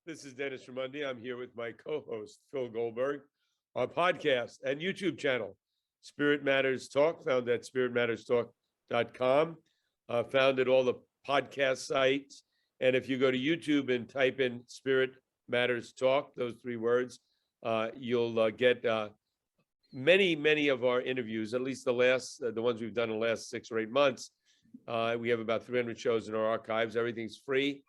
This is Dennis Ramundi. I'm here with my co-host, Phil Goldberg. Our podcast and YouTube channel, Spirit Matters Talk, found at spiritmatterstalk.com, found at all the podcast sites. And if you go to YouTube and type in Spirit Matters Talk, those three words, you'll get many of our interviews, at least the ones we've done in the last 6 or 8 months. We have about 300 shows in our archives. Everything's free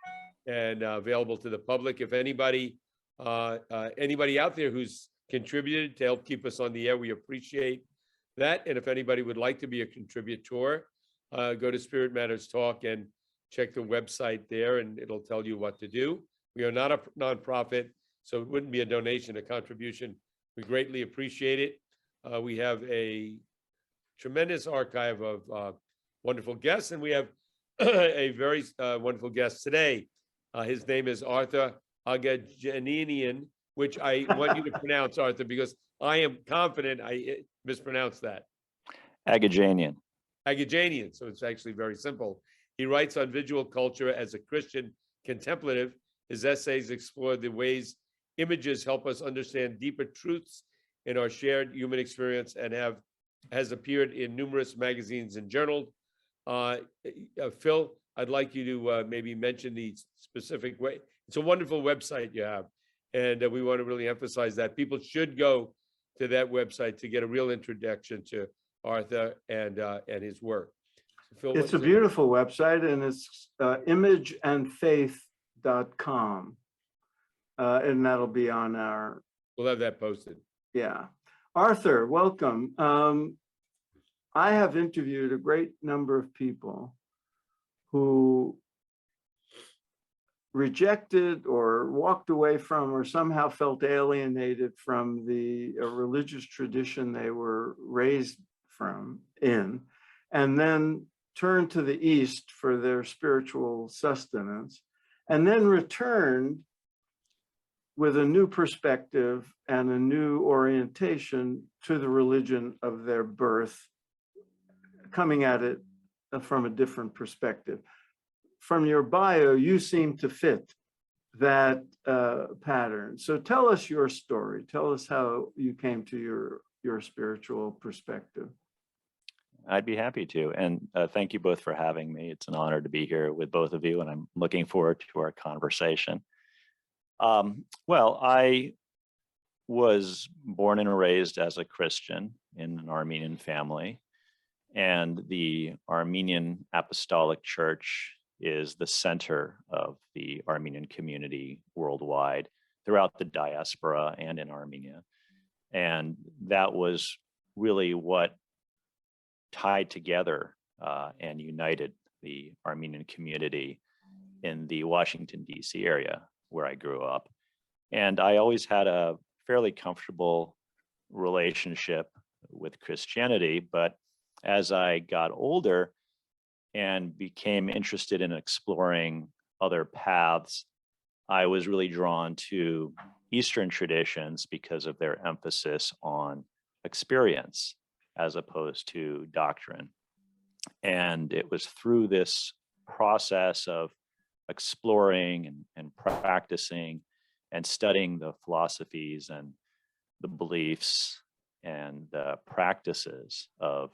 and available to the public. If anybody out there who's contributed to help keep us on the air, we appreciate that. And if anybody would like to be a contributor, go to Spirit Matters Talk and check the website there, and it'll tell you what to do. We are not a nonprofit, so it wouldn't be a donation, a contribution. We greatly appreciate it. We have a tremendous archive of wonderful guests, and we have a very wonderful guest today. His name is Arthur Aghajanian, which I want you to pronounce, Arthur, because I am confident I mispronounced that. Aghajanian. Aghajanian, so it's actually very simple. He writes on visual culture as a Christian contemplative. His essays explore the ways images help us understand deeper truths in our shared human experience and has appeared in numerous magazines and journals. Phil, I'd like you to maybe mention the specific way. It's a wonderful website you have, and we want to really emphasize that. People should go to that website to get a real introduction to Arthur and his work. Phil, it's a beautiful website, and it's imageandfaith.com, and that'll be on our... We'll have that posted. Yeah. Arthur, welcome. I have interviewed a great number of people who rejected or walked away from or somehow felt alienated from the religious tradition they were raised in, and then turned to the East for their spiritual sustenance, and then returned with a new perspective and a new orientation to the religion of their birth, coming at it from a different perspective. From your bio, you seem to fit that pattern. So tell us your story. Tell us how you came to your spiritual perspective. I'd be happy to. And thank you both for having me. It's an honor to be here with both of you, and I'm looking forward to our conversation. Well, I was born and raised as a Christian in an Armenian family, and the Armenian Apostolic Church is the center of the Armenian community worldwide, throughout the diaspora and in Armenia. And that was really what tied together and united the Armenian community in the Washington, D.C. area where I grew up. And I always had a fairly comfortable relationship with Christianity, but as I got older and became interested in exploring other paths, I was really drawn to Eastern traditions because of their emphasis on experience as opposed to doctrine. And it was through this process of exploring and practicing and studying the philosophies and the beliefs and the practices of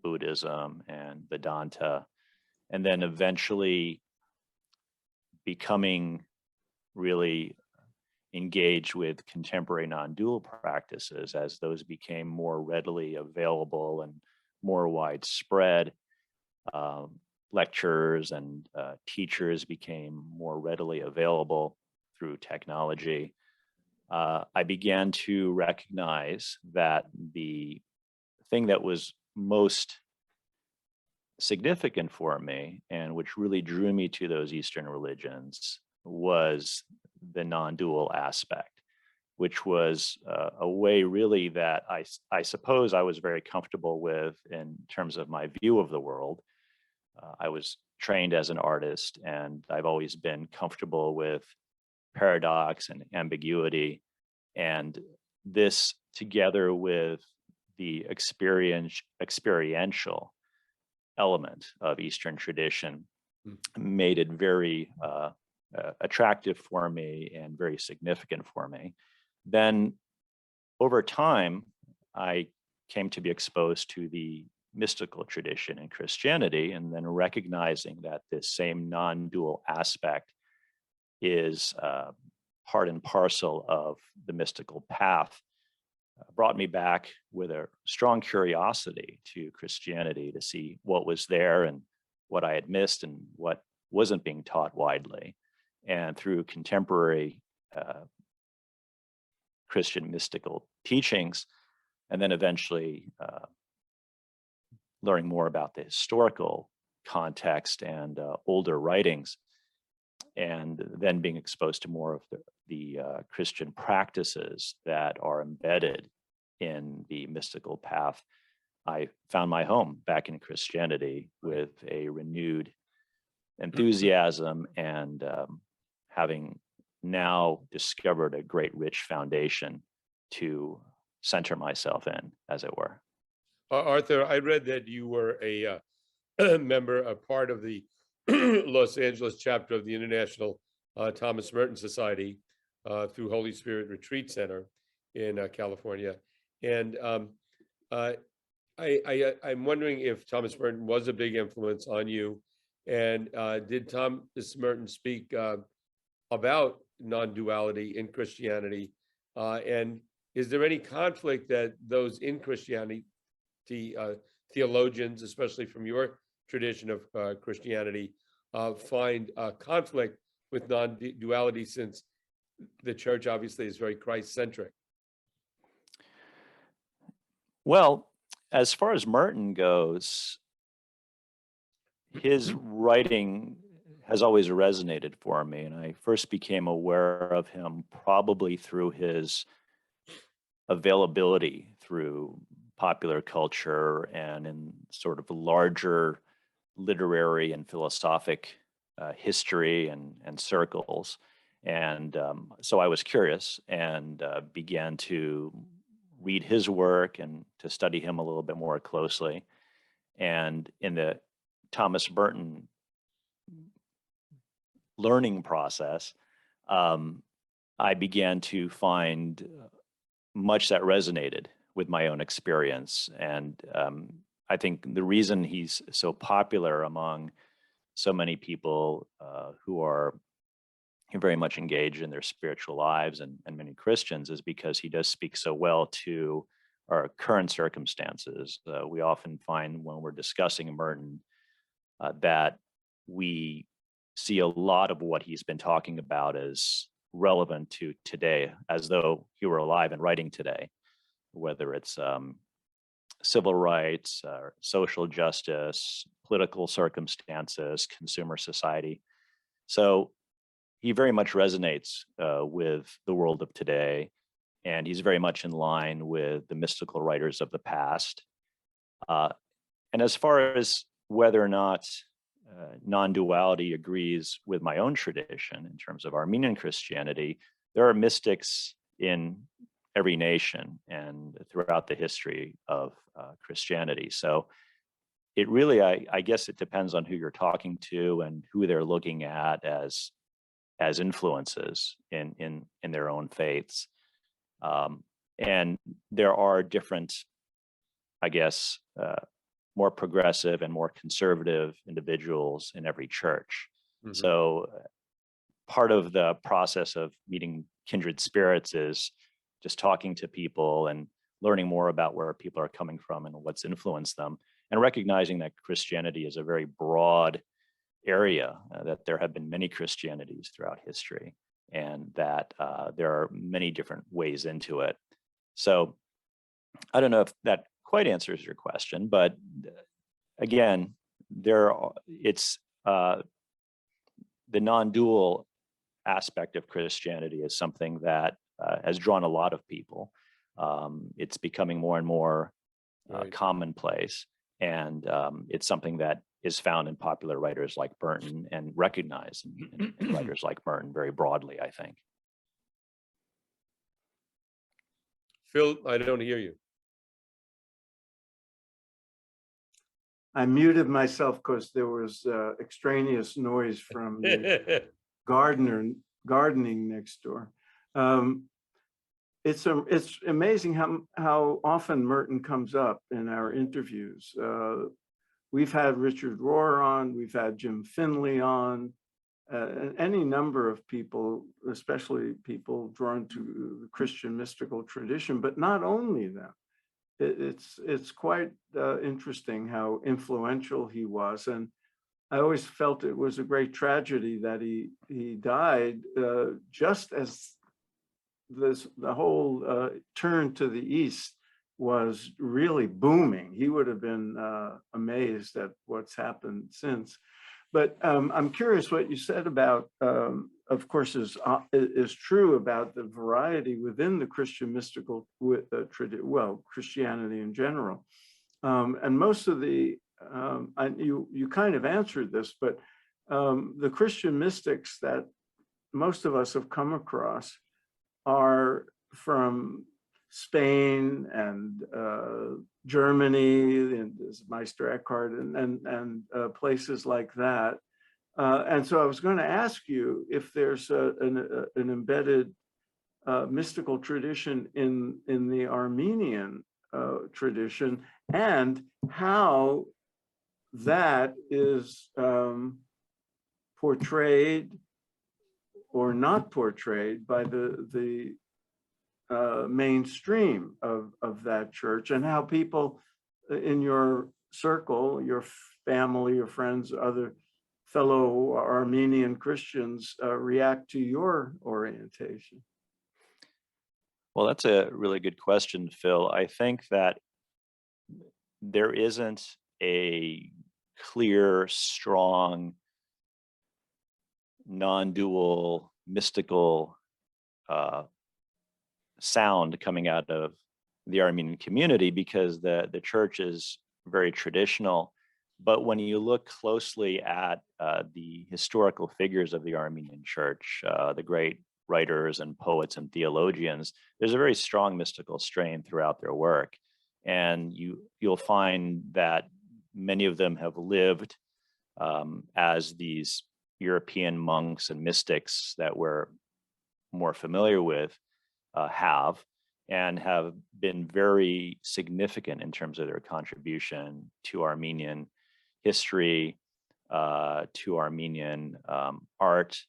Buddhism and Vedanta, and then eventually becoming really engaged with contemporary non-dual practices as those became more readily available and more widespread. Lectures and teachers became more readily available through technology. I began to recognize that the thing that was most significant for me and which really drew me to those Eastern religions was the non-dual aspect, which was a way really that I suppose I was very comfortable with in terms of my view of the world. I was trained as an artist, and I've always been comfortable with paradox and ambiguity. And this, together with the experiential element of Eastern tradition, made it very attractive for me and very significant for me. Then over time, I came to be exposed to the mystical tradition in Christianity, and then recognizing that this same non-dual aspect is part and parcel of the mystical path, brought me back with a strong curiosity to Christianity to see what was there and what I had missed and what wasn't being taught widely. And through contemporary Christian mystical teachings, and then eventually learning more about the historical context and older writings, and then being exposed to more of the Christian practices that are embedded in the mystical path, I found my home back in Christianity with a renewed enthusiasm and having now discovered a great rich foundation to center myself in, as it were. Arthur, I read that you were a member, a part of the Los Angeles chapter of the International Thomas Merton Society through Holy Spirit Retreat Center in California. And I'm wondering if Thomas Merton was a big influence on you. And did Thomas Merton speak about non-duality in Christianity? And is there any conflict that those in Christianity, theologians, especially from your tradition of Christianity, find conflict with non-duality, since the church obviously is very Christ-centric? Well, as far as Merton goes, his writing has always resonated for me, and I first became aware of him probably through his availability through popular culture and in sort of larger literary and philosophic history and circles. And so I was curious and began to read his work and to study him a little bit more closely. And in the Thomas Merton learning process, I began to find much that resonated with my own experience. And I think the reason he's so popular among so many people who are very much engaged in their spiritual lives and many Christians is because he does speak so well to our current circumstances. We often find when we're discussing Merton that we see a lot of what he's been talking about as relevant to today, as though he were alive and writing today, whether it's civil rights, social justice, political circumstances, consumer society. So he very much resonates with the world of today, and he's very much in line with the mystical writers of the past. And as far as whether or not non-duality agrees with my own tradition in terms of Armenian Christianity, there are mystics in every nation and throughout the history of Christianity. So it really, I guess it depends on who you're talking to and who they're looking at as influences in their own faiths. And there are different, I guess, more progressive and more conservative individuals in every church. Mm-hmm. So part of the process of meeting kindred spirits is just talking to people and learning more about where people are coming from and what's influenced them, and recognizing that Christianity is a very broad area, that there have been many Christianities throughout history, and that there are many different ways into it. So I don't know if that quite answers your question, but again, it's the non-dual aspect of Christianity is something that has drawn a lot of people. It's becoming more and more commonplace, and it's something that is found in popular writers like Merton and recognized in writers like Merton very broadly, I think. Phil, I don't hear you. I muted myself because there was extraneous noise from the gardening next door. It's amazing how often Merton comes up in our interviews. We've had Richard Rohr on, we've had Jim Finley on, any number of people, especially people drawn to the Christian mystical tradition, but not only them. It's quite interesting how influential he was. And I always felt it was a great tragedy that he died just as the whole turn to the East was really booming. He would have been amazed at what's happened since. But I'm curious what you said about, of course, is true about the variety within the Christian mystical, Christianity in general. And most of the, you kind of answered this, but the Christian mystics that most of us have come across are from Spain and Germany, and Meister Eckhart, and places like that. And so I was going to ask you if there's an embedded mystical tradition in the Armenian tradition, and how that is portrayed or not portrayed by the mainstream of that church, and how people in your circle, your family, your friends, other fellow Armenian Christians react to your orientation. Well, that's a really good question, Phil. I think that there isn't a clear, strong, non-dual, mystical sound coming out of the Armenian community, because the church is very traditional. But when you look closely at the historical figures of the Armenian church, the great writers and poets and theologians, there's a very strong mystical strain throughout their work. And you'll find that many of them have lived as these European monks and mystics that we're more familiar with have been very significant in terms of their contribution to Armenian history, to Armenian art,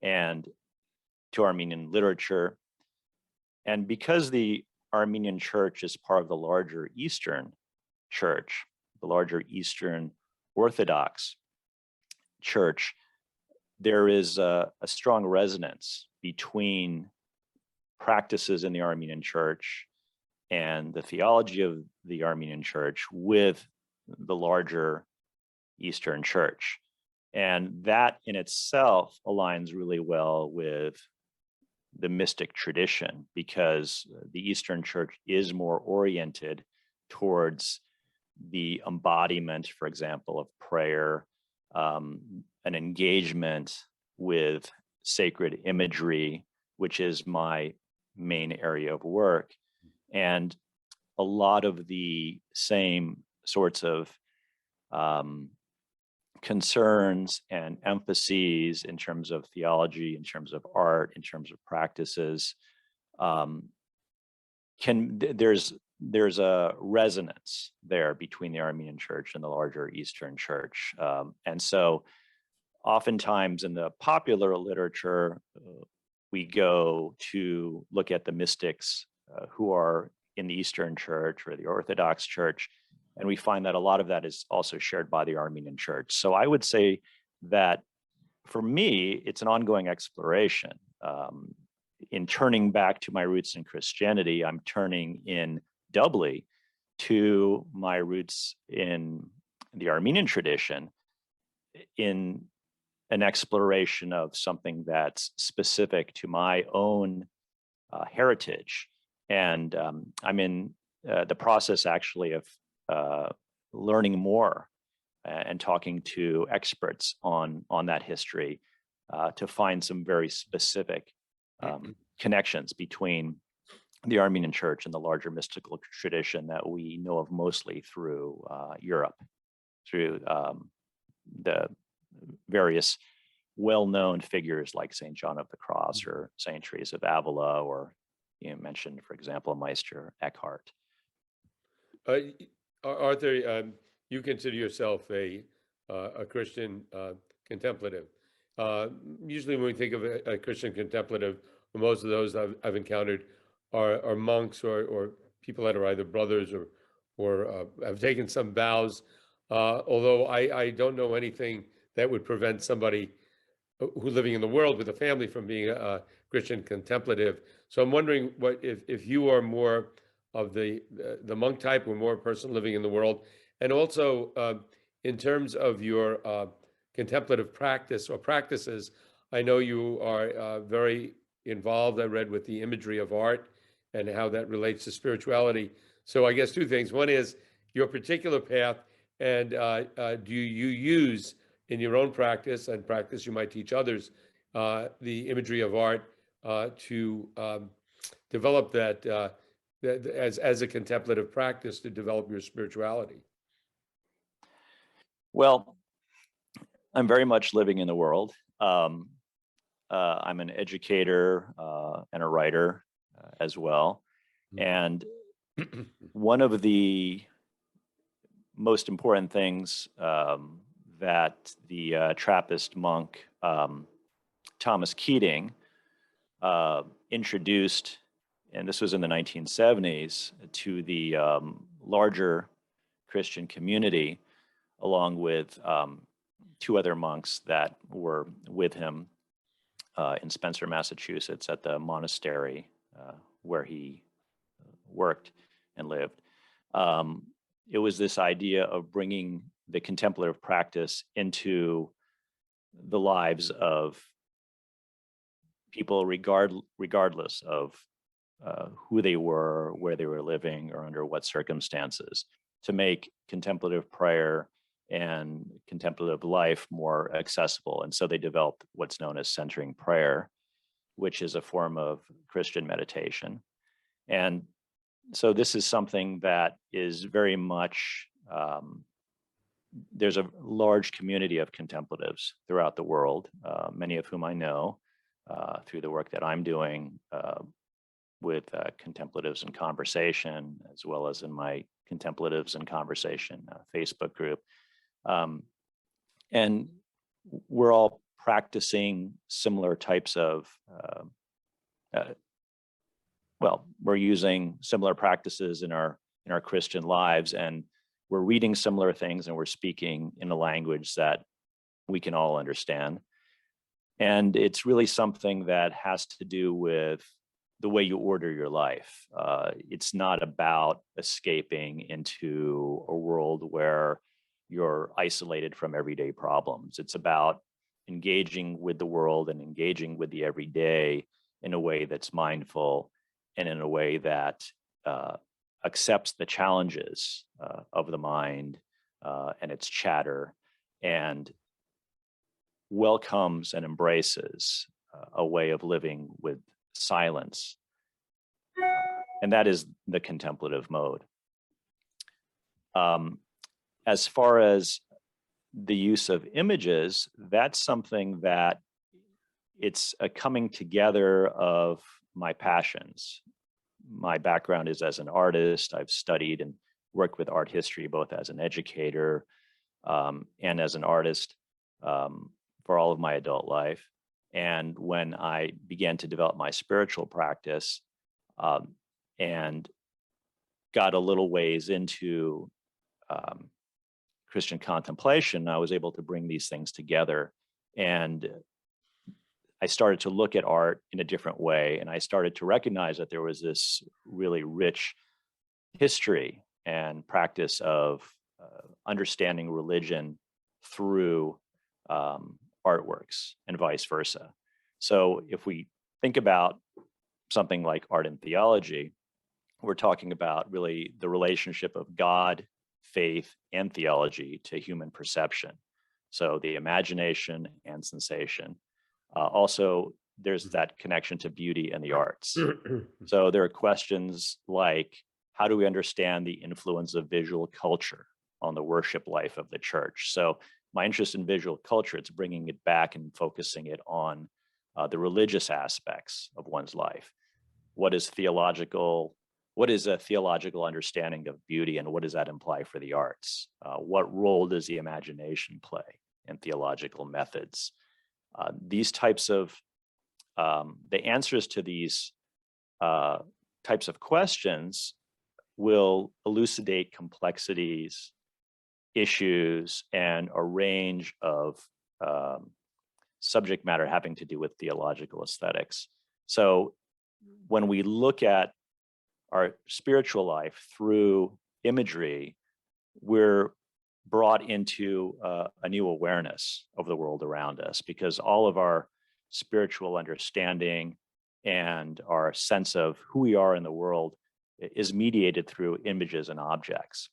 and to Armenian literature. And because the Armenian church is part of the larger Eastern church, the larger Eastern Orthodox church, there is a strong resonance between practices in the Armenian church and the theology of the Armenian church with the larger Eastern church. And that in itself aligns really well with the mystic tradition, because the Eastern church is more oriented towards the embodiment, for example, of prayer, an engagement with sacred imagery, which is my main area of work. And a lot of the same sorts of concerns and emphases in terms of theology, in terms of art, in terms of practices, there's a resonance there between the Armenian church and the larger Eastern church. And so oftentimes in the popular literature, we go to look at the mystics who are in the Eastern church or the Orthodox church, and we find that a lot of that is also shared by the Armenian church. So I would say that for me, it's an ongoing exploration. In turning back to my roots in Christianity, I'm turning in doubly to my roots in the Armenian tradition in an exploration of something that's specific to my own heritage. And I'm in the process actually of learning more and talking to experts on that history to find some very specific connections between the Armenian church and the larger mystical tradition that we know of mostly through Europe, through the various well-known figures like St. John of the Cross or St. Teresa of Avila, or you mentioned, for example, Meister Eckhart. Arthur, you consider yourself a Christian contemplative. Usually when we think of a Christian contemplative, most of those I've encountered are monks or people that are either brothers or have taken some vows. Although I don't know anything that would prevent somebody who's living in the world with a family from being a Christian contemplative. So I'm wondering what if you are more of the monk type or more a person living in the world, and also in terms of your contemplative practice or practices, I know you are very involved. I read with the imagery of art and how that relates to spirituality. So I guess two things. One is your particular path, and do you use in your own practice and practice you might teach others the imagery of art to develop that as a contemplative practice to develop your spirituality? Well, I'm very much living in the world. I'm an educator and a writer as well. And one of the most important things that the Trappist monk Thomas Keating introduced, and this was in the 1970s, to the larger Christian community, along with two other monks that were with him in Spencer, Massachusetts, at the monastery where he worked and lived. It was this idea of bringing the contemplative practice into the lives of people regardless of who they were, where they were living, or under what circumstances, to make contemplative prayer and contemplative life more accessible. And so they developed what's known as centering prayer, which is a form of Christian meditation. And so this is something that is very much, there's a large community of contemplatives throughout the world, many of whom I know through the work that I'm doing with Contemplatives in Conversation, as well as in my Contemplatives in Conversation Facebook group. And we're all practicing similar types of, we're using similar practices in our Christian lives, and we're reading similar things, and we're speaking in a language that we can all understand. And it's really something that has to do with the way you order your life. It's not about escaping into a world where you're isolated from everyday problems. It's about engaging with the world and engaging with the everyday in a way that's mindful and in a way that accepts the challenges of the mind and its chatter, and welcomes and embraces a way of living with silence. And that is the contemplative mode. As far as the use of images, that's something that it's a coming together of my passions. My background is as an artist. I've studied and worked with art history, both as an educator and as an artist for all of my adult life. And when I began to develop my spiritual practice and got a little ways into Christian contemplation, I was able to bring these things together. And I started to look at art in a different way. And I started to recognize that there was this really rich history and practice of understanding religion through artworks and vice versa. So if we think about something like art and theology, we're talking about really the relationship of God, faith, and theology to human perception. So the imagination and sensation. Also, there's that connection to beauty and the arts. So there are questions like, how do we understand the influence of visual culture on the worship life of the church? So my interest in visual culture, it's bringing it back and focusing it on the religious aspects of one's life. What is a theological understanding of beauty, and what does that imply for the arts? What role does the imagination play in theological methods? These types of, the answers to these types of questions will elucidate complexities, issues, and a range of subject matter having to do with theological aesthetics. So when we look at our spiritual life through imagery, we're brought into a new awareness of the world around us, because all of our spiritual understanding and our sense of who we are in the world is mediated through images and objects.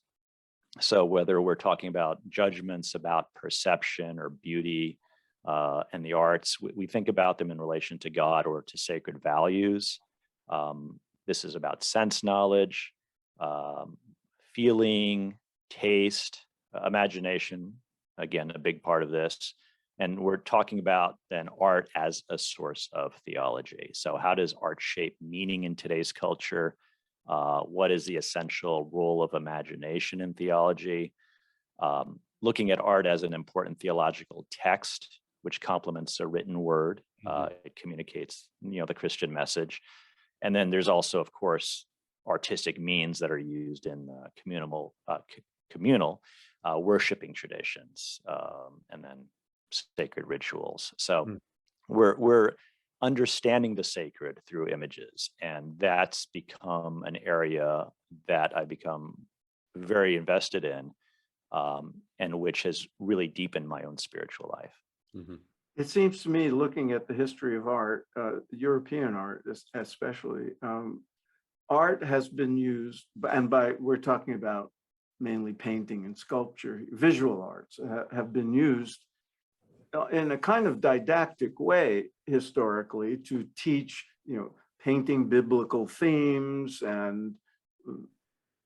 So whether we're talking about judgments about perception or beauty and the arts, we think about them in relation to God or to sacred values. This is about sense knowledge, feeling, taste, imagination, again, a big part of this. And we're talking about then art as a source of theology. So how does art shape meaning in today's culture? What is the essential role of imagination in theology? Looking at art as an important theological text, which complements a written word. It communicates, the Christian message. And then there's also, of course, artistic means that are used in communal worshiping traditions, and then sacred rituals. So we're understanding the sacred through images, and that's become an area that I become very invested in, and which has really deepened my own spiritual life. Mm-hmm. It seems to me, looking at the history of art, European art especially, art has been used, and we're talking about mainly painting and sculpture, visual arts have been used in a kind of didactic way historically to teach, painting biblical themes and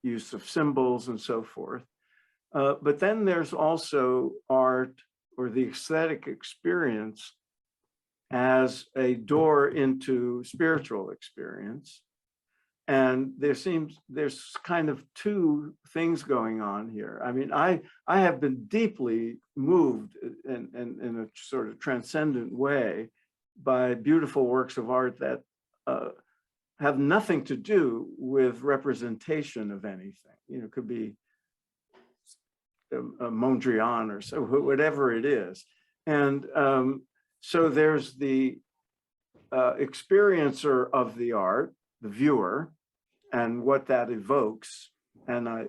use of symbols and so forth. But then there's also art or the aesthetic experience as a door into spiritual experience. And there's kind of two things going on here. I mean, I have been deeply moved in a sort of transcendent way by beautiful works of art that have nothing to do with representation of anything. It could be a Mondrian or so, whatever it is. And so there's the experiencer of the art, the viewer, and what that evokes. And I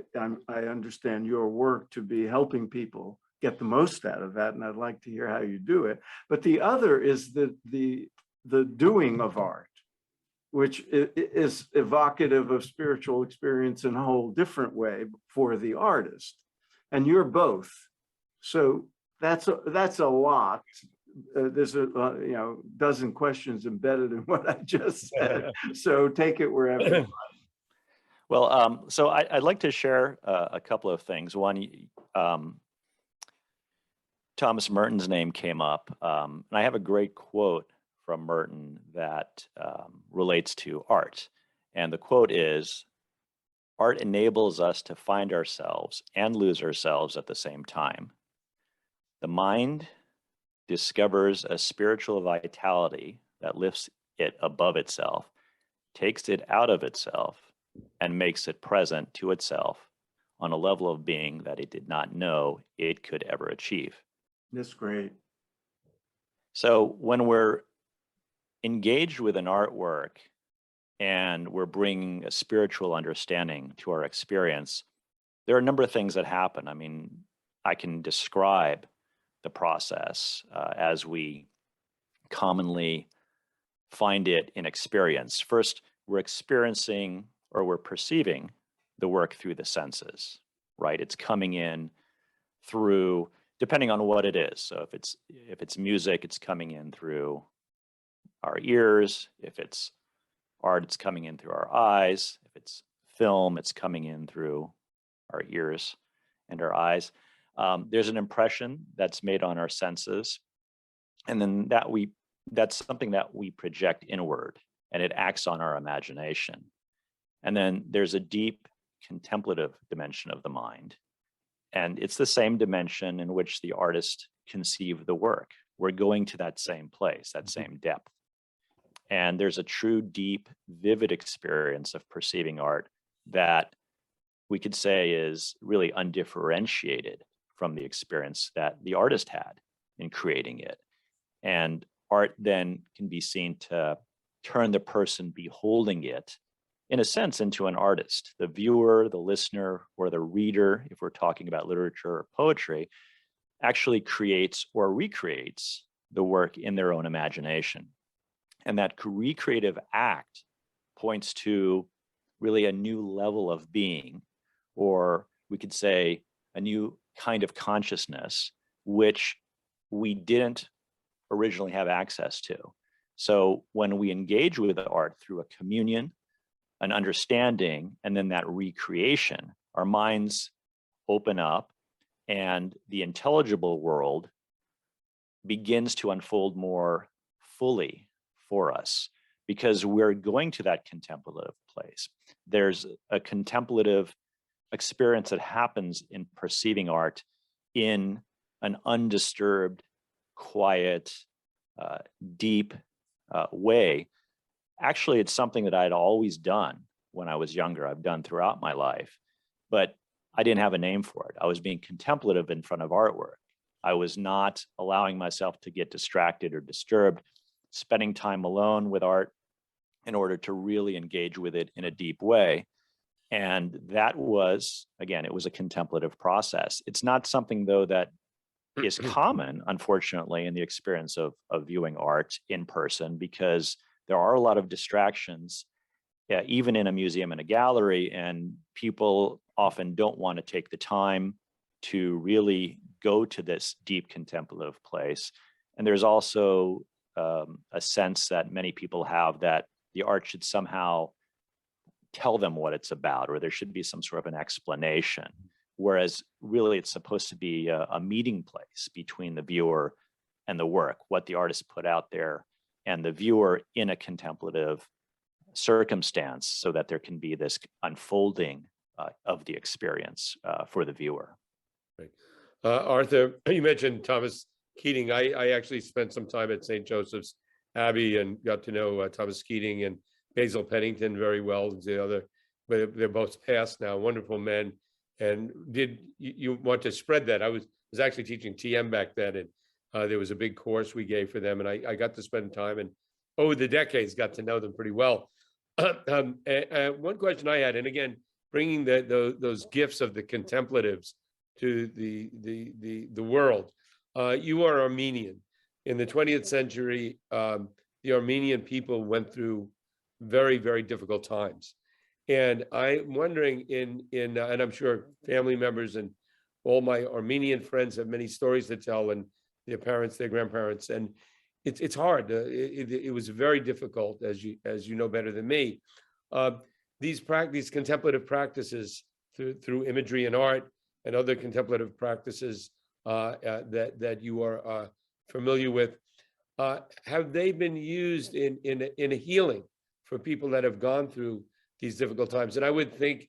understand your work to be helping people get the most out of that, and I'd like to hear how you do it. But the other is the doing of art, which is evocative of spiritual experience in a whole different way for the artist. And you're both. So that's a lot. There's a dozen questions embedded in what I just said. So take it wherever. Well, so I'd like to share a couple of things. One, Thomas Merton's name came up, and I have a great quote from Merton that relates to art. And the quote is, "Art enables us to find ourselves and lose ourselves at the same time. The mind discovers a spiritual vitality that lifts it above itself, takes it out of itself, and makes it present to itself on a level of being that it did not know it could ever achieve." That's great. So when we're engaged with an artwork and we're bringing a spiritual understanding to our experience, there are a number of things that happen. I mean, I can describe the process as we commonly find it in experience. First, we're experiencing or we're perceiving the work through the senses, right? It's coming in through, depending on what it is. So if it's music, it's coming in through our ears. If it's art, it's coming in through our eyes. If it's film, it's coming in through our ears and our eyes. There's an impression that's made on our senses, and then that's something that we project inward, and it acts on our imagination. And then there's a deep contemplative dimension of the mind. And it's the same dimension in which the artist conceived the work. We're going to that same place, that same depth. And there's a true, deep, vivid experience of perceiving art that we could say is really undifferentiated from the experience that the artist had in creating it. And art then can be seen to turn the person beholding it, in a sense, into an artist. The viewer, the listener, or the reader, if we're talking about literature or poetry, actually creates or recreates the work in their own imagination. And that recreative act points to really a new level of being, or we could say a new kind of consciousness, which we didn't originally have access to. So when we engage with the art through a communion, an understanding, and then that recreation, our minds open up and the intelligible world begins to unfold more fully for us, because we're going to that contemplative place. There's a contemplative experience that happens in perceiving art in an undisturbed, quiet, deep way. Actually, it's something that I'd always done when I was younger. I've done throughout my life, but I didn't have a name for it. I was being contemplative in front of artwork. I was not allowing myself to get distracted or disturbed, spending time alone with art in order to really engage with it in a deep way. And that was, again, it was a contemplative process. It's not something, though, that is common, unfortunately, in the experience of viewing art in person, because there are a lot of distractions, even in a museum and a gallery, and people often don't want to take the time to really go to this deep contemplative place. And there's also a sense that many people have that the art should somehow tell them what it's about, or there should be some sort of an explanation. Whereas really it's supposed to be a meeting place between the viewer and the work, what the artist put out there, and the viewer in a contemplative circumstance, so that there can be this unfolding of the experience for the viewer. Right. Arthur, you mentioned Thomas Keating. I actually spent some time at St. Joseph's Abbey and got to know Thomas Keating and Basil Pennington very well. The other, but they're both passed now, wonderful men. And did you want to spread that? I was actually teaching TM back then, and there was a big course we gave for them, and I got to spend time and over the decades got to know them pretty well. One question I had, and again, bringing those gifts of the contemplatives to the world. You are Armenian. In the 20th century, the Armenian people went through very, very difficult times. And I'm wondering, and I'm sure family members and all my Armenian friends have many stories to tell, and their parents, their grandparents, and it's hard. It was very difficult, as you know better than me. These contemplative practices through imagery and art and other contemplative practices that you are familiar with, have they been used in a healing for people that have gone through these difficult times? And I would think,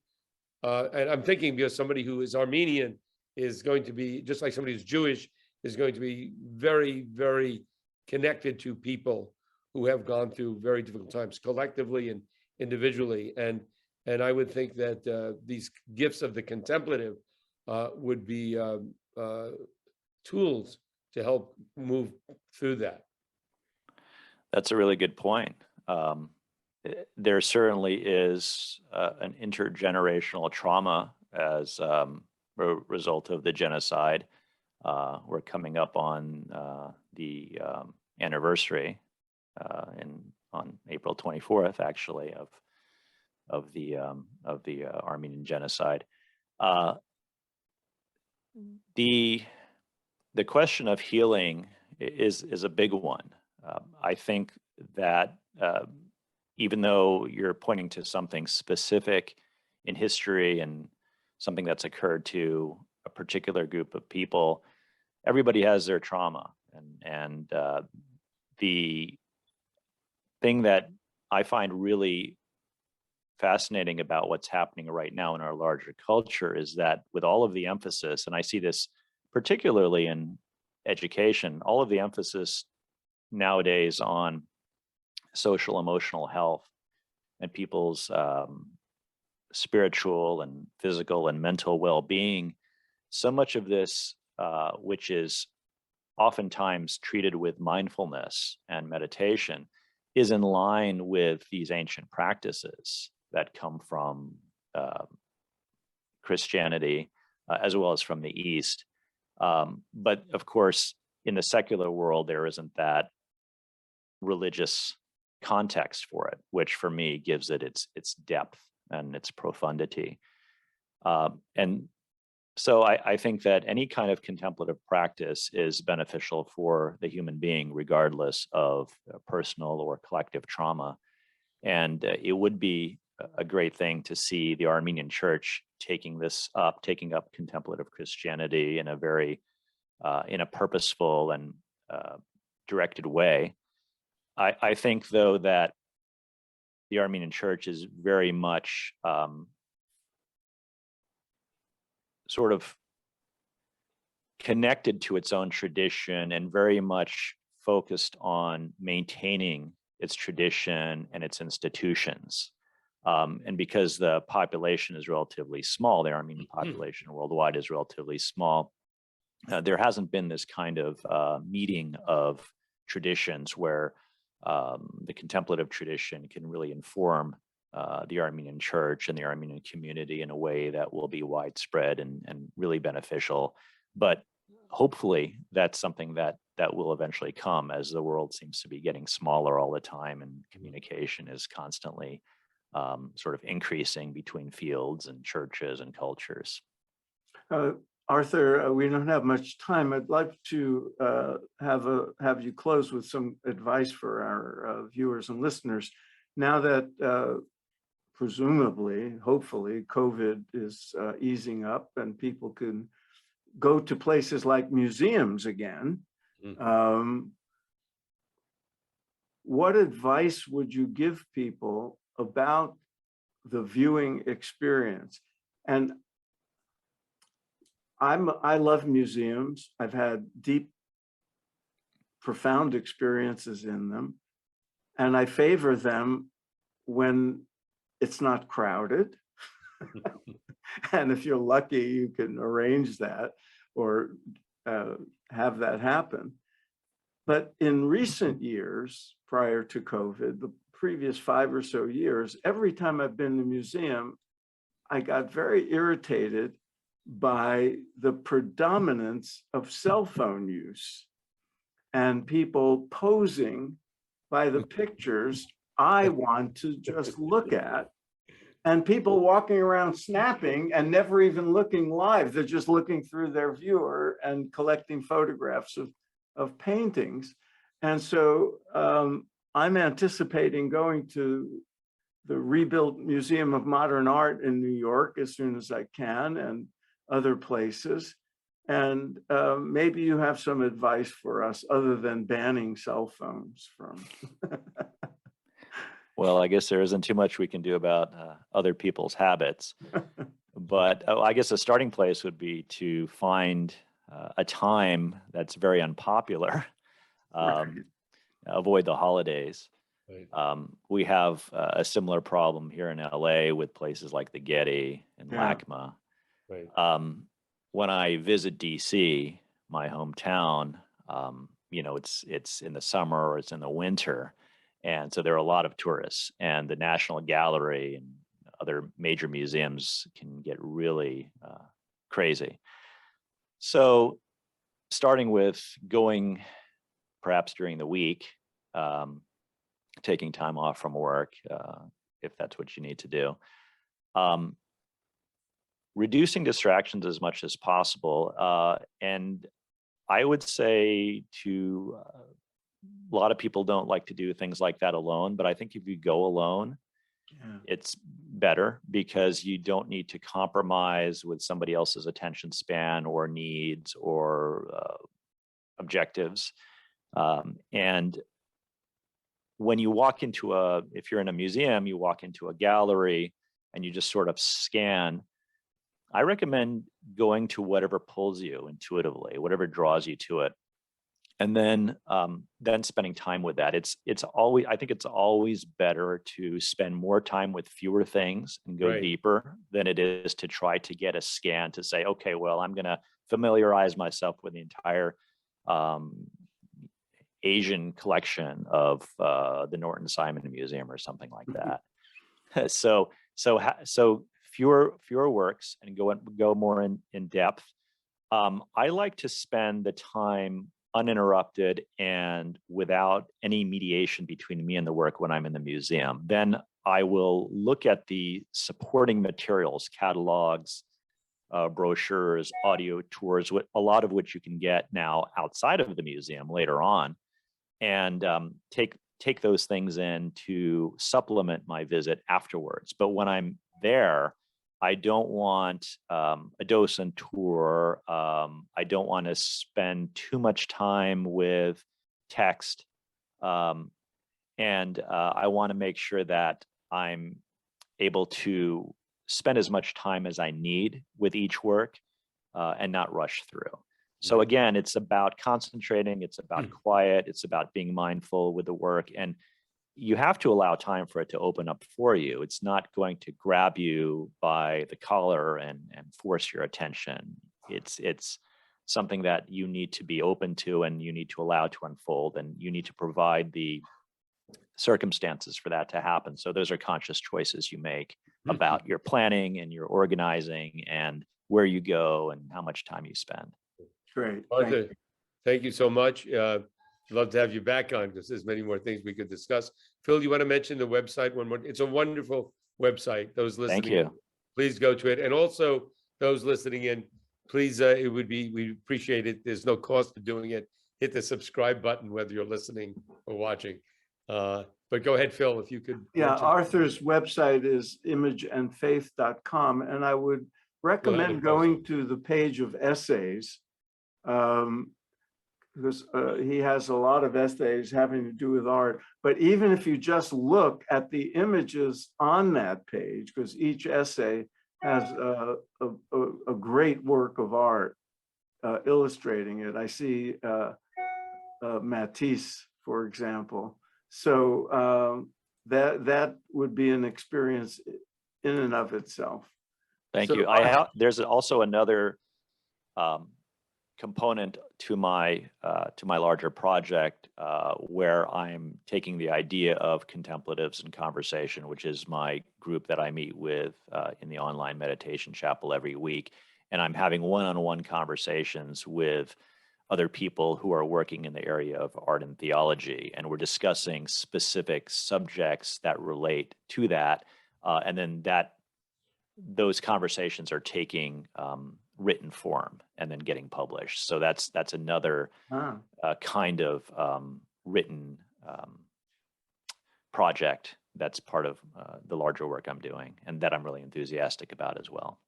and I'm thinking, because somebody who is Armenian is going to be, just like somebody who's Jewish, is going to be very, very connected to people who have gone through very difficult times, collectively and individually. And I would think that these gifts of the contemplative would be tools to help move through that. That's a really good point. There certainly is an intergenerational trauma as a result of the genocide. We're coming up on the anniversary on April 24th, actually, of the Armenian genocide. The question of healing is a big one. I think that even though you're pointing to something specific in history and something that's occurred to a particular group of people. Everybody has their trauma, and the thing that I find really fascinating about what's happening right now in our larger culture is that with all of the emphasis, and I see this particularly in education, all of the emphasis nowadays on social emotional health and people's spiritual and physical and mental well-being, so much of this, which is oftentimes treated with mindfulness and meditation, is in line with these ancient practices that come from Christianity, as well as from the East. But of course, in the secular world, there isn't that religious context for it, which for me gives it its depth and its profundity. And so I think that any kind of contemplative practice is beneficial for the human being, regardless of personal or collective trauma. And it would be a great thing to see the Armenian Church taking up contemplative Christianity in a very, in a purposeful and directed way. I think, though, that the Armenian Church is very much sort of connected to its own tradition and very much focused on maintaining its tradition and its institutions. And because the population is relatively small, the Armenian population worldwide is relatively small, there hasn't been this kind of meeting of traditions where the contemplative tradition can really inform the Armenian Church and the Armenian community in a way that will be widespread and really beneficial. But hopefully that's something that will eventually come, as the world seems to be getting smaller all the time and communication is constantly sort of increasing between fields and churches and cultures. Arthur, we don't have much time. I'd like to have you close with some advice for our viewers and listeners. Now that presumably, hopefully, COVID is easing up and people can go to places like museums again, what advice would you give people about the viewing experience? And I love museums. I've had deep, profound experiences in them, and I favor them when it's not crowded. And if you're lucky, you can arrange that or have that happen. But in recent years, prior to COVID, the previous 5 or so years, every time I've been to a museum, I got very irritated by the predominance of cell phone use and people posing by the pictures I want to just look at, and people walking around snapping and never even looking live. They're just looking through their viewer and collecting photographs of paintings. And so I'm anticipating going to the rebuilt Museum of Modern Art in New York as soon as I can, and other places. And maybe you have some advice for us other than banning cell phones from. Well, I guess there isn't too much we can do about other people's habits, but I guess a starting place would be to find a time that's very unpopular. Avoid the holidays. Right. We have a similar problem here in LA with places like the Getty and LACMA. Right. When I visit DC, my hometown, you know, it's in the summer or it's in the winter. And so there are a lot of tourists, and the National Gallery and other major museums can get really crazy. So starting with going perhaps during the week, taking time off from work, if that's what you need to do. Reducing distractions as much as possible. And I would say to a lot of people don't like to do things like that alone, but I think if you go alone, it's better because you don't need to compromise with somebody else's attention span or needs or objectives. And when you walk into if you're in a museum, you walk into a gallery and you just sort of scan, I recommend going to whatever pulls you intuitively, whatever draws you to it. And then spending time with that. I think it's always better to spend more time with fewer things and go Right. deeper than it is to try to get a scan to say, okay, well, I'm going to familiarize myself with the entire Asian collection of the Norton Simon Museum or something like that. So fewer works and go more in depth. I like to spend the time uninterrupted and without any mediation between me and the work when I'm in the museum. Then I will look at the supporting materials, catalogs, brochures, audio tours, a lot of which you can get now outside of the museum later on, and take those things in to supplement my visit afterwards. But when I'm there, I don't want a docent tour. I don't want to spend too much time with text. And I want to make sure that I'm able to spend as much time as I need with each work and not rush through. So again, it's about concentrating, it's about quiet, it's about being mindful with the work. And you have to allow time for it to open up for you. It's not going to grab you by the collar and force your attention. It's something that you need to be open to and you need to allow to unfold, and you need to provide the circumstances for that to happen. So those are conscious choices you make about your planning and your organizing and where you go and how much time you spend. Great. Arthur, thank you so much. Love to have you back on because there's many more things we could discuss. Phil, you want to mention the website one more? It's a wonderful website. Those listening, Thank you. Please go to it. And also those listening in, please, we appreciate it. There's no cost to doing it. Hit the subscribe button, whether you're listening or watching. But go ahead, Phil, if you could. Yeah, Arthur's website is imageandfaith.com, and I would recommend going to the page of essays, because he has a lot of essays having to do with art. But even if you just look at the images on that page, because each essay has a great work of art illustrating it. I see Matisse, for example. So that would be an experience in and of itself. Thank So you. There's also another component to my larger project where I'm taking the idea of contemplatives in conversation, which is my group that I meet with in the online meditation chapel every week, and I'm having one-on-one conversations with other people who are working in the area of art and theology, and we're discussing specific subjects that relate to that, and then those conversations are taking written form and then getting published. So that's another kind of written project that's part of the larger work I'm doing, and that I'm really enthusiastic about as well.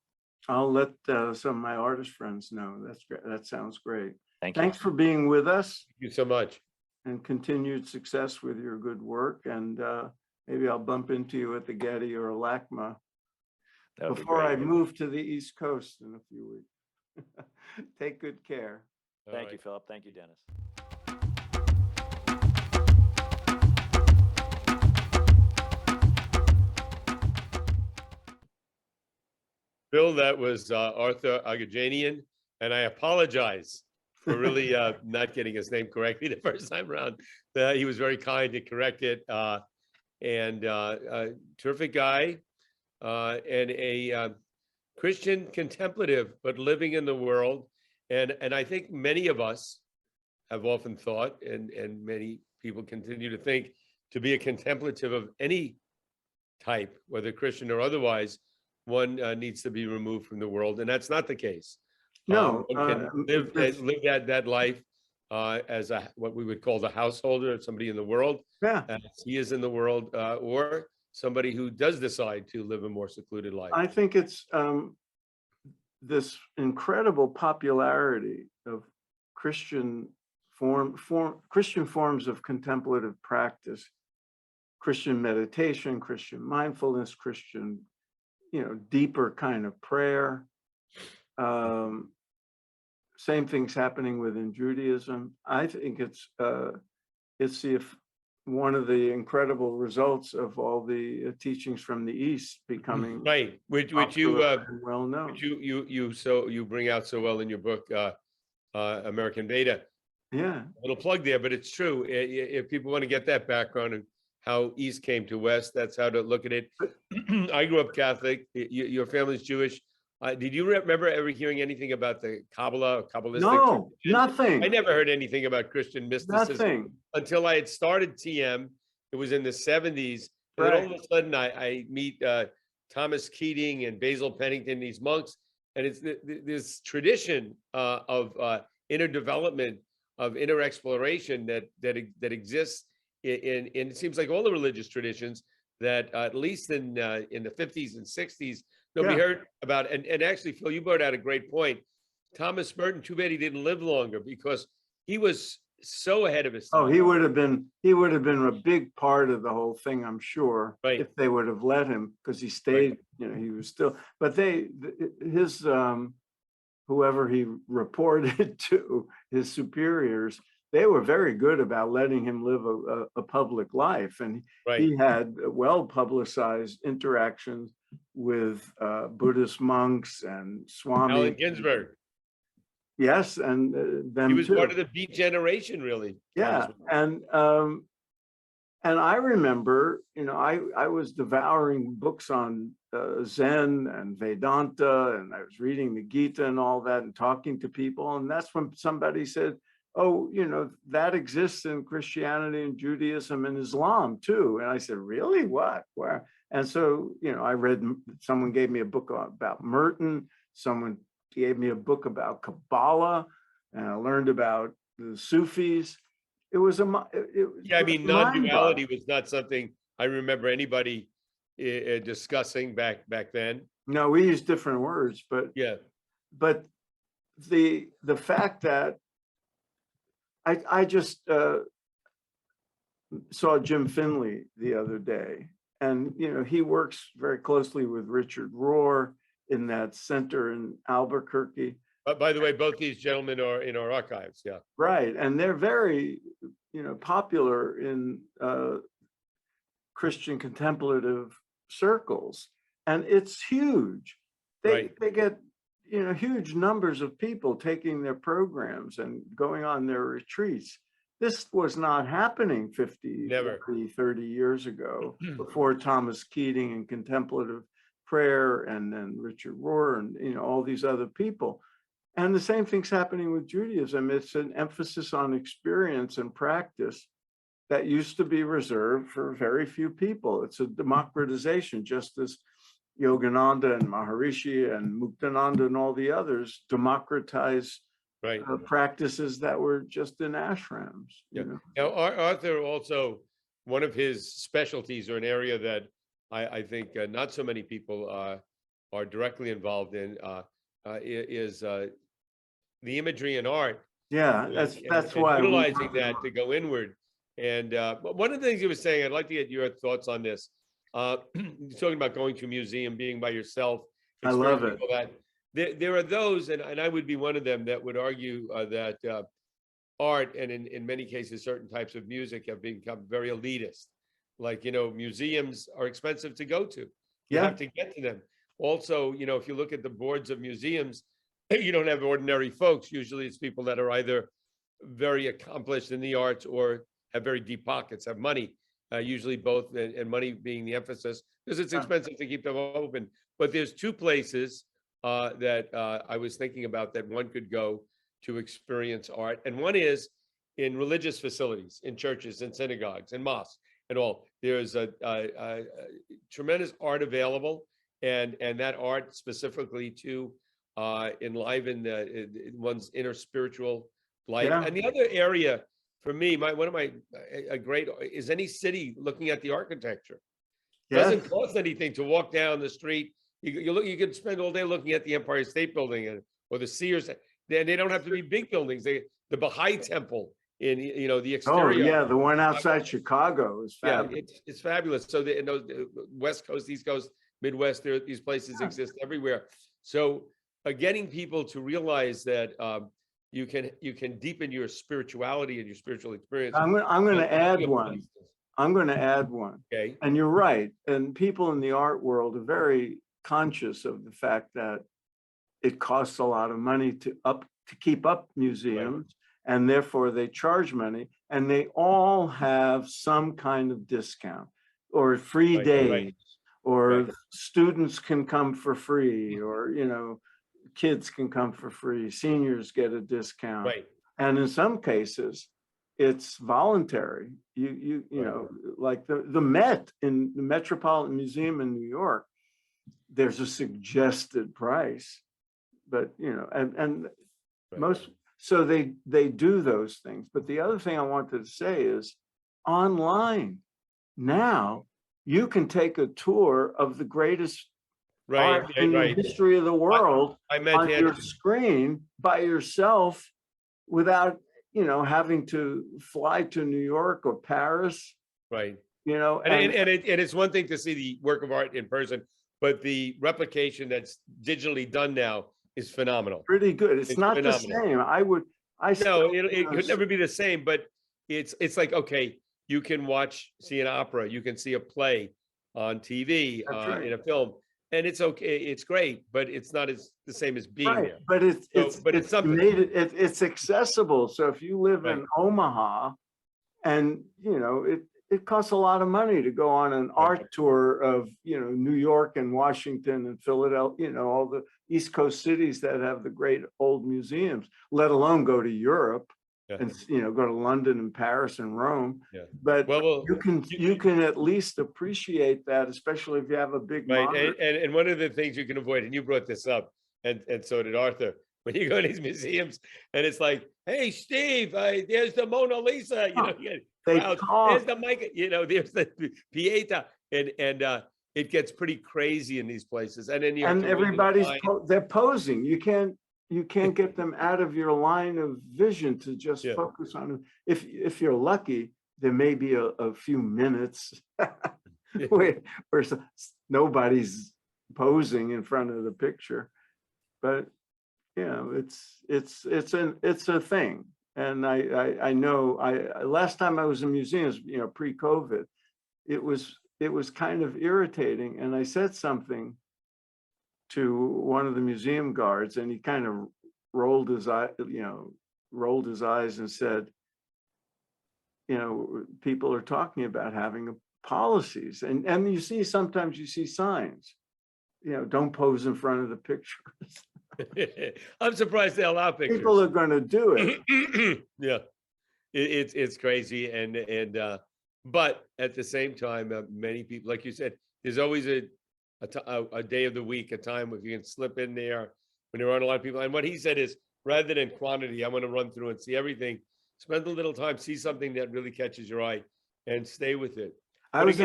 I'll let some of my artist friends know. That's great. That sounds great. Thank you. Thanks for being with us. Thank you so much. And continued success with your good work. And maybe I'll bump into you at the Getty or LACMA before I move to the East Coast in a few weeks. Take good care. Thank you, Philip. Thank you, Dennis. Bill, that was Arthur Aghajanian, and I apologize for really not getting his name correctly the first time around. He was very kind to correct it, and a terrific guy, and a Christian contemplative, but living in the world. And I think many of us have often thought, and many people continue to think, to be a contemplative of any type, whether Christian or otherwise, one needs to be removed from the world, and that's not the case. No, one can live that life as what we would call the householder, somebody in the world, yeah, as he is in the world, or somebody who does decide to live a more secluded life? I think it's this incredible popularity of Christian Christian forms of contemplative practice, Christian meditation, Christian mindfulness, Christian, deeper kind of prayer. Same thing's happening within Judaism. I think it's one of the incredible results of all the teachings from the East becoming right, which you well known. which you bring out so well in your book, American Veda. Yeah. A little plug there, but it's true. If people want to get that background and how East came to West, that's how to look at it. I grew up Catholic. Your family's Jewish. Did you remember ever hearing anything about the Kabbalah, Kabbalistic? No, tradition? nothing. I never heard anything about Christian mysticism Nothing. until I had started TM. It was in the 70s. And then all of a sudden I meet Thomas Keating and Basil Pennington, these monks, and it's this tradition of inner development, of inner exploration that exists in it seems like all the religious traditions that at least in the 50s and 60s, nobody heard about. And actually, Phil, you brought out a great point. Thomas Merton, too bad he didn't live longer, because he was so ahead of his time. Oh, he would have been a big part of the whole thing, I'm sure, right, if they would have let him, because he stayed, he was still, but his whoever he reported to, his superiors, they were very good about letting him live a public life. And he had well-publicized interactions with Buddhist monks and Swami. Allen Ginsberg. Yes, and them he was too. part of the Beat generation, really. Yeah, and I remember, I was devouring books on Zen and Vedanta, and I was reading the Gita and all that, and talking to people, and that's when somebody said, "Oh, that exists in Christianity and Judaism and Islam too." And I said, "Really? What? Where?" And so, I read. Someone gave me a book about Merton. Someone gave me a book about Kabbalah, and I learned about the Sufis. It was non-duality was not something I remember anybody discussing back then. No, we use different words, but but the fact that I just saw Jim Finley the other day, and he works very closely with Richard Rohr in that center in Albuquerque. By the way, both these gentlemen are in our archives. Yeah. Right. And they're very, popular in Christian contemplative circles. And it's huge. They get, huge numbers of people taking their programs and going on their retreats. This was not happening 50, 30 years ago, before Thomas Keating and contemplative prayer, and then Richard Rohr, and all these other people. And the same thing's happening with Judaism. It's an emphasis on experience and practice that used to be reserved for very few people. It's a democratization, just as Yogananda and Maharishi and Muktananda and all the others democratize practices that were just in ashrams. Now, Arthur also, one of his specialties, or an area that I think not so many people are directly involved in, is the imagery and art. Yeah, that's why utilizing that to go inward. And one of the things you were saying, I'd like to get your thoughts on this. Talking about going to a museum, being by yourself. I love it. That there are those, and I would be one of them, that would argue that art, and in many cases certain types of music, have become very elitist. Like, museums are expensive to go to. You have to get to them. Also, if you look at the boards of museums, you don't have ordinary folks. Usually it's people that are either very accomplished in the arts or have very deep pockets, have money, usually both, and money being the emphasis, because it's expensive to keep them open. But there's two places that I was thinking about that one could go to experience art. And one is in religious facilities, in churches and synagogues and mosques and all. There's a tremendous art available, and that art specifically to enliven one's inner spiritual life. And the other area for me, one of my great is any city looking at the architecture. Doesn't Yes. cost anything to walk down the street. You could spend all day looking at the Empire State Building or the Sears. They don't have to be big buildings. The Baha'i Temple in the Oh, exterior. yeah, the one outside Chicago is Yeah, fabulous. it's fabulous. So the West Coast, East Coast, Midwest, these places exist everywhere. So getting people to realize that you can deepen your spirituality and your spiritual experience. I'm going to add Yeah, one. I'm going to add one. Okay. And you're right. And people in the art world are very conscious of the fact that it costs a lot of money to keep up museums, and therefore they charge money, and they all have some kind of discount or free days, or students can come for free, or kids can come for free, seniors get a discount. Right. And in some cases, it's voluntary. You know, like the Met in the Metropolitan Museum in New York, there's a suggested price, but and most, so they do those things. But the other thing I wanted to say is online now you can take a tour of the greatest art in the history of the world on your screen by yourself without having to fly to New York or Paris. Right. And it's one thing to see the work of art in person, but the replication that's digitally done now is phenomenal. Pretty good. It's not phenomenal. The same. It could never be the same, but it's like, okay, you can see an opera, you can see a play on TV, in a film, and it's okay, it's great, but it's not the same as being there. But it's something. It's accessible. So if you live in Omaha, and it costs a lot of money to go on an art tour of New York and Washington and Philadelphia, all the East Coast cities that have the great old museums, let alone go to Europe and go to London and Paris and Rome. But you can at least appreciate that, especially if you have a big monitor. And one of the things you can avoid, and you brought this up, and so did Arthur, when you go to these museums and it's like, hey Steve, there's the Mona Lisa, they talk. There's the Mike, there's the Pieta, and it gets pretty crazy in these places. And then everybody's they're posing. You can't get them out of your line of vision to just focus on it. If you're lucky, there may be a few minutes where nobody's posing in front of the picture, but it's a thing. And I know last time I was in museums, pre-COVID, it was kind of irritating. And I said something to one of the museum guards, and he kind of rolled his eyes and said, people are talking about having policies, and sometimes you see signs, don't pose in front of the pictures. I'm surprised they allow pictures. People are going to do it. Yeah, it's crazy, and but at the same time, many people, like you said, there's always a day of the week, a time if you can slip in there when there aren't a lot of people. And what he said is, rather than quantity, I want to run through and see everything. Spend a little time, see something that really catches your eye, and stay with it. I was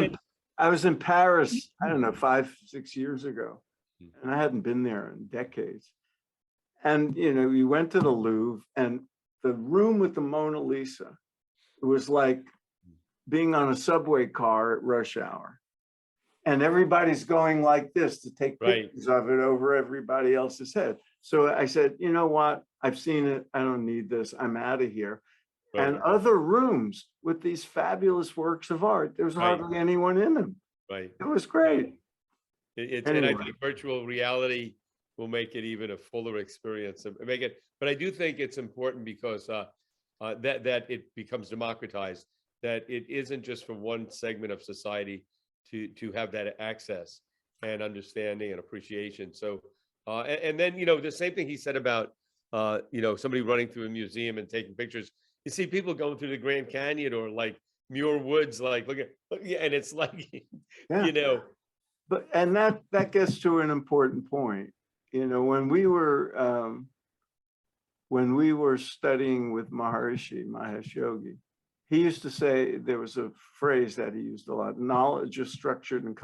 in Paris, I don't know, 5-6 years ago, and I hadn't been there in decades. And you went to the Louvre, and the room with the Mona Lisa, it was like being on a subway car at rush hour. And everybody's going like this to take pictures of it over everybody else's head. So I said, you know what? I've seen it. I don't need this. I'm out of here. And other rooms with these fabulous works of art, there's hardly anyone in them. It was great. And I think virtual reality will make it even a fuller experience. But I do think it's important because that it becomes democratized, that it isn't just for one segment of society to have that access and understanding and appreciation. So, and then, the same thing he said about, somebody running through a museum and taking pictures. You see people going through the Grand Canyon or like Muir Woods, like, look, and it's like, But, and that gets to an important point. When we were studying with Mahesh Yogi, he used to say, there was a phrase that he used a lot: knowledge is structured and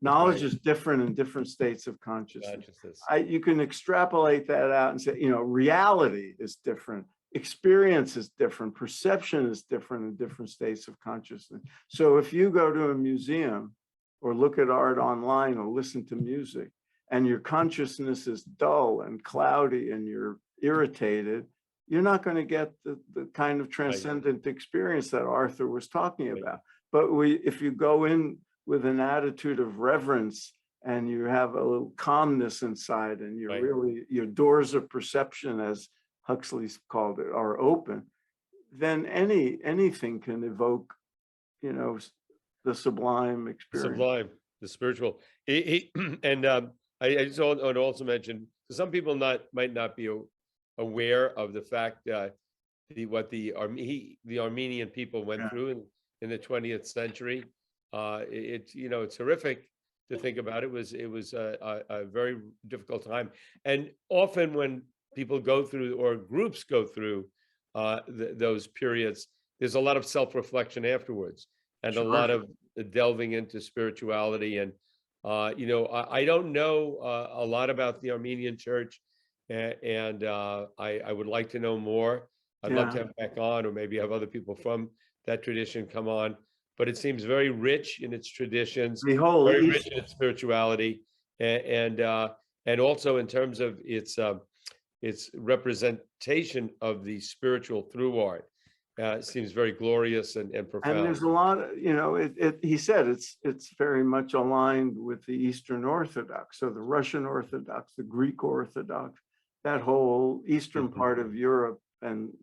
knowledge is different in different states of consciousness. You can extrapolate that out and say, reality is different, experience is different, perception is different in different states of consciousness. So if you go to a museum or look at art online or listen to music, and your consciousness is dull and cloudy and you're irritated, you're not going to get the kind of transcendent experience that Arthur was talking about. But if you go in with an attitude of reverence and you have a little calmness inside, and you're really, your doors of perception, as Huxley's called it, are open, then anything can evoke, the sublime experience. Sublime, the spiritual. And I just want to also mention, some people might not be aware of the fact that what the Armenian people went through in the 20th century. It's horrific to think about. It was a very difficult time, and often when people go through, or groups go through those periods, there's a lot of self-reflection afterwards, and a lot of delving into spirituality. And I don't know a lot about the Armenian church, and I would like to know more. I'd love to have back on, or maybe have other people from that tradition come on. But it seems very rich in its traditions, very rich in its spirituality, and also in terms of its representation of the spiritual through art. It seems very glorious and profound. And there's a lot of, he said it's very much aligned with the Eastern Orthodox. So the Russian Orthodox, the Greek Orthodox, that whole Eastern part of Europe, and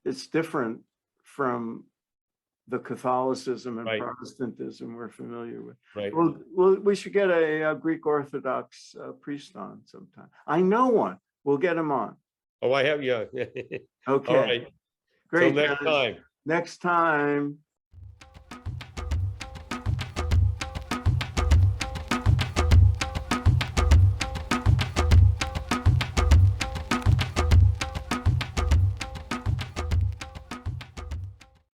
it's different from the Catholicism and Protestantism we're familiar with. Well, we should get a Greek Orthodox priest on sometime. I know one. We'll get him on. Oh, I have, yeah. Okay. All right. Great. Till next time. Next time.